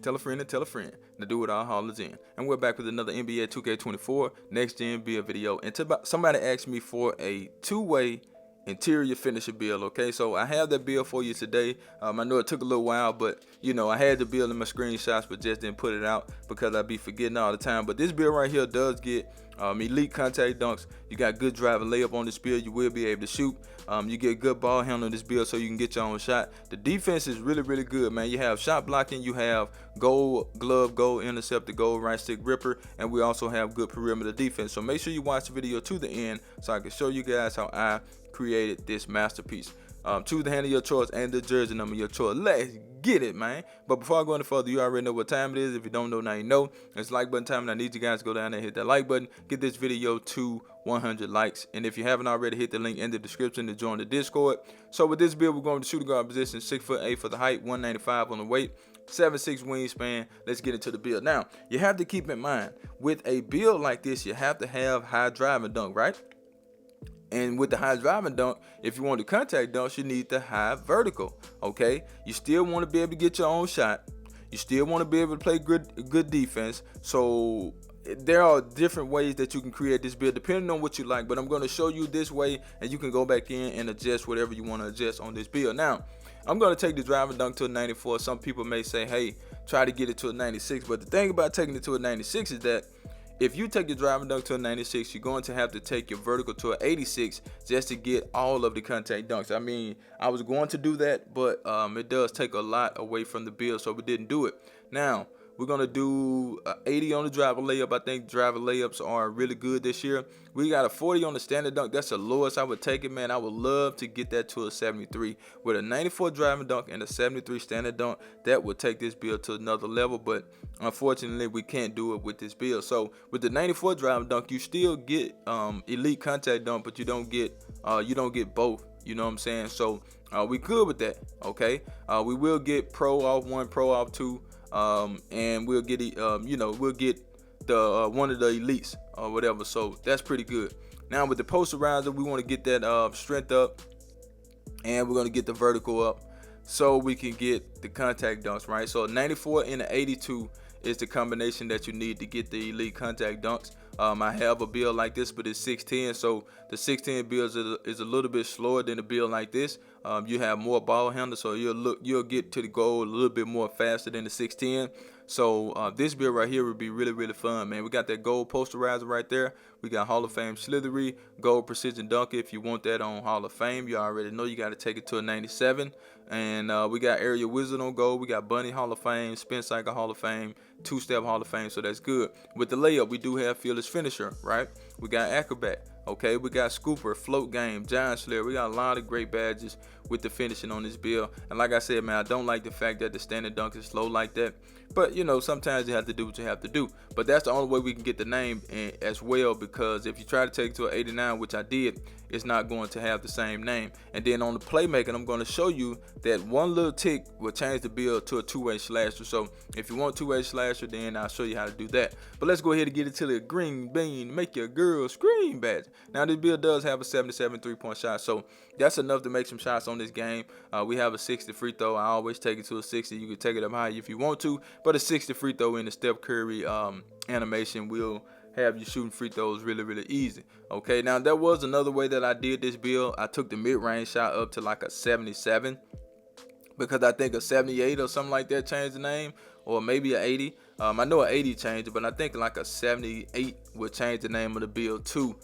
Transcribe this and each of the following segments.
tell a friend, and tell a friend. To do it all hollers in. And we're back with another NBA 2K24 next gen build video. And somebody asked me for a two-way interior finisher build. Okay, so I have that build for you today. I know it took a little while, but you know, I had the build in my screenshots but just didn't put it out because I'd be forgetting all the time. But this build right here does get elite contact dunks. You got good drive and layup on this build. You will be able to shoot. You get good ball handle on this build so you can get your own shot. The defense is really good, man. You have shot blocking, you have gold glove, gold interceptor, gold right stick ripper, and we also have good perimeter defense. So make sure you watch the video to the end so I can show you guys how I created this masterpiece. Choose the hand of your choice and the jersey number of your choice. Let's get it, man. But before I go any further, you already know what time it is. If you don't know, now you know. It's like button time, and I need you guys to go down there and hit that like button. Get this video to 100 likes. And if you haven't already, hit the link in the description to join the Discord. So with this build, we're going to shooting guard position, 6'8" for the height, 195 on the weight, 7'6" wingspan. Let's get into the build. Now, you have to keep in mind, with a build like this, you have to have high drive and dunk, right? And with the high driving dunk, if you want the contact dunks, you need the high vertical. Okay, you still want to be able to get your own shot. You still want to be able to play good defense. So there are different ways that you can create this build depending on what you like. But I'm going to show you this way, and you can go back in and adjust whatever you want to adjust on this build. Now, I'm going to take the driving dunk to a 94. Some people may say, hey, try to get it to a 96. But the thing about taking it to a 96 is that if you take the driving dunk to a 96, you're going to have to take your vertical to an 86 just to get all of the contact dunks. I mean, I was going to do that, but it does take a lot away from the build, so we didn't do it. Now, we're going to do 80 on the driver layup. I think driver layups are really good this year. We got a 40 on the standard dunk. That's the lowest I would take it, man. I would love to get that to a 73. With a 94 driving dunk and a 73 standard dunk, that would take this build to another level. But unfortunately, we can't do it with this build. So with the 94 driving dunk, you still get elite contact dunk, but you don't get both. You know what I'm saying? So we good with that. Okay. We will get pro off 1, pro off 2. And we'll get we'll get the one of the elites or whatever. So that's pretty good. Now with the posterizer, we want to get that strength up, and we're going to get the vertical up so we can get the contact dunks, right? So 94 and an 82 is the combination that you need to get the elite contact dunks. I have a build like this, but it's 6'10", so the 6'10" build is a little bit slower than a build like this. You have more ball handle, so you'll get to the goal a little bit more faster than the 6'10". So this build right here would be really fun, man. We got that gold posterizer right there. We got Hall of Fame Slithery, gold precision dunker. If you want that on Hall of Fame, you already know you got to take it to a 97. And we got Area Wizard on gold. We got Bunny Hall of Fame, Spin Cycle Hall of Fame, Two-Step Hall of Fame, so that's good. With the layup, we do have Fearless Finisher, right? We got Acrobat. Okay, we got Scooper, Float Game, Giant Slayer. We got a lot of great badges with the finishing on this build. And like I said, man, I don't like the fact that the standard dunk is slow like that. But, you know, sometimes you have to do what you have to do. But that's the only way we can get the name as well, because if you try to take it to an 89, which I did, it's not going to have the same name. And then on the Playmaking, I'm going to show you that one little tick will change the build to a two-way slasher. So if you want two-way slasher, then I'll show you how to do that. But let's go ahead and get into the green bean, make your girl scream badge. Now this build does have a 77 3-point shot, so that's enough to make some shots on this game. We have a 60 free throw. I always take it to a 60. You can take it up high if you want to, but a 60 free throw in the Steph Curry animation will have you shooting free throws really easy. Okay, now there was another way that I did this build. I took the mid-range shot up to like a 77, because I think a 78 or something like that changed the name, or maybe a 80. I know an 80 changed it, but I think like a 78 would change the name of the build too.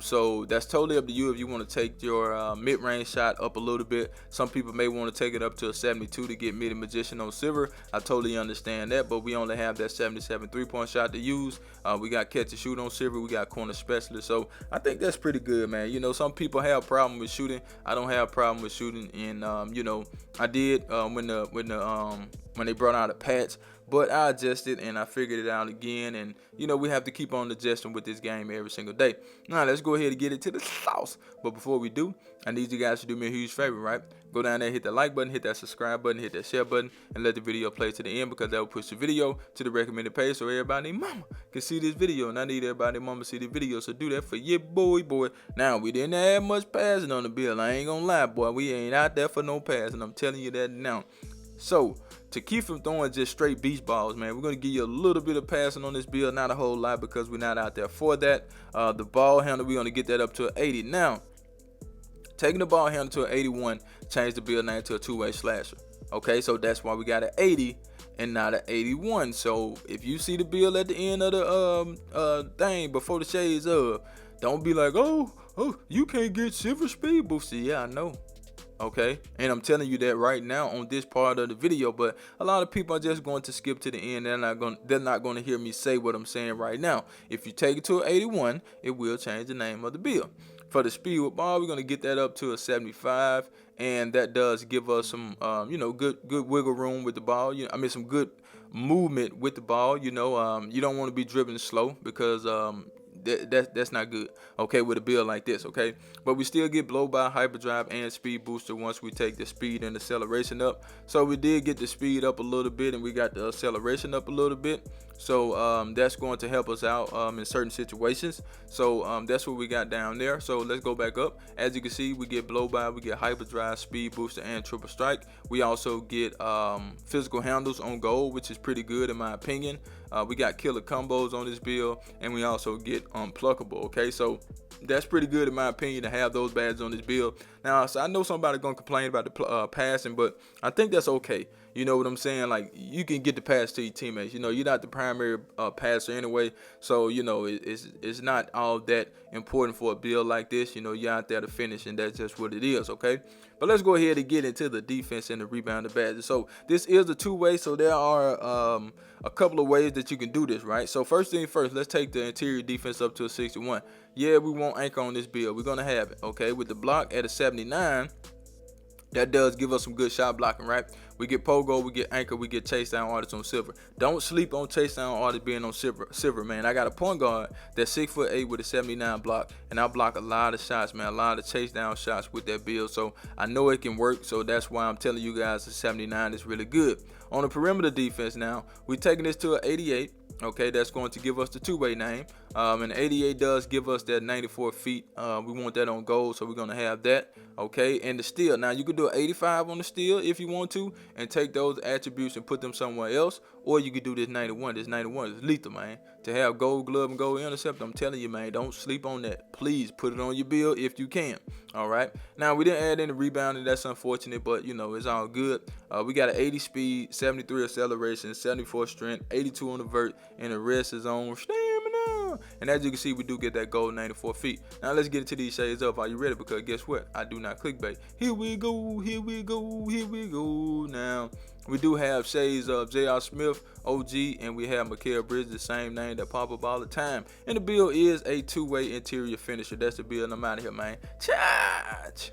So that's totally up to you if you want to take your mid-range shot up a little bit. Some people may want to take it up to a 72 to get Midi Magician on silver. I totally understand that, but we only have that 77 3-point shot to use. We got catch and shoot on silver. We got corner specialist. So I think that's pretty good, man. You know, some people have a problem with shooting. I don't have a problem with shooting, and you know, I did when they brought out a patch. But I adjusted and I figured it out again, and you know, we have to keep on adjusting with this game every single day. Now let's go ahead and get it to the sauce. But before we do, I need you guys to do me a huge favor, right? Go down there, hit that like button, hit that subscribe button, hit that share button, and let the video play to the end, because that will push the video to the recommended page so everybody mama can see this video. And I need everybody mama to see the video, so do that for your boy. Now, we didn't have much passing on the bill. I ain't gonna lie, boy. We ain't out there for no passing. I'm telling you that now. So to keep from throwing just straight beach balls, man, we're gonna give you a little bit of passing on this build, not a whole lot because we're not out there for that. The ball handle, we're gonna get that up to an 80. Now, taking the ball handle to an 81, change the build name to a two-way slasher. Okay, so that's why we got an 80 and not an 81. So if you see the build at the end of the thing before the shades up, don't be like, oh, you can't get silver speed booster. Yeah, I know. Okay, and I'm telling you that right now on this part of the video, but a lot of people are just going to skip to the end. They're not going to hear me say what I'm saying right now. If you take it to an 81, it will change the name of the build. For the speed with ball, we're going to get that up to a 75, and that does give us some good wiggle room with the ball. Some good movement with the ball. You don't want to be dribbling slow because that's not good, okay, with a build like this, okay? But we still get blow by, hyperdrive, and speed booster once we take the speed and acceleration up. So we did get the speed up a little bit, and we got the acceleration up a little bit. So that's going to help us out in certain situations. So that's what we got down there. So let's go back up. As you can see, we get blow by, we get hyperdrive, speed booster, and triple strike. We also get physical handles on gold, which is pretty good in my opinion. We got killer combos on this build, and we also get unpluckable. Okay, so that's pretty good in my opinion to have those badges on this build. Now, so I know somebody gonna complain about the passing, but I think that's okay. You know what I'm saying? Like, you can get the pass to your teammates. You're not the primary passer anyway, so it's not all that important for a build like this. You're out there to finish, and that's just what it is. Okay, but let's go ahead and get into the defense and the rebound badges. So this is a two-way, so there are a couple of ways that you can do this, right? So first thing first, let's take the interior defense up to a 61. Yeah, we want anchor on this build. We're gonna have it, okay? With the block at a 79, that does give us some good shot blocking, right? We get pogo, we get anchor, we get chase down artists on silver. Don't sleep on chase down artists being on silver, man. I got a point guard that's 6'8" with a 79 block, and I block a lot of shots, man, a lot of chase down shots with that build. So I know it can work, so that's why I'm telling you guys the 79 is really good. On the perimeter defense now, we're taking this to an 88. Okay, that's going to give us the two-way name, and 88 does give us that 94 feet. We want that on gold, so we're going to have that. Okay, and the steal, now you could do an 85 on the steal if you want to and take those attributes and put them somewhere else, or you could do this 91. This 91 is lethal, man. To have gold glove and gold intercept, I'm telling you, man, don't sleep on that. Please put it on your build if you can. All right, now we didn't add any rebounding. That's unfortunate, but it's all good. We got an 80 speed, 73 acceleration, 74 strength, 82 on the vert, and the rest is on stamina. And as you can see, we do get that gold 94 feet. Now let's get into these shades up. Are you ready? Because guess what? I do not clickbait. Here we go, here we go, here we go. Now we do have shades of J.R. Smith, OG, and we have Mikal Bridges, the same name that pop up all the time. And the build is a two-way interior finisher. That's the build. I'm out of here, man. Charge!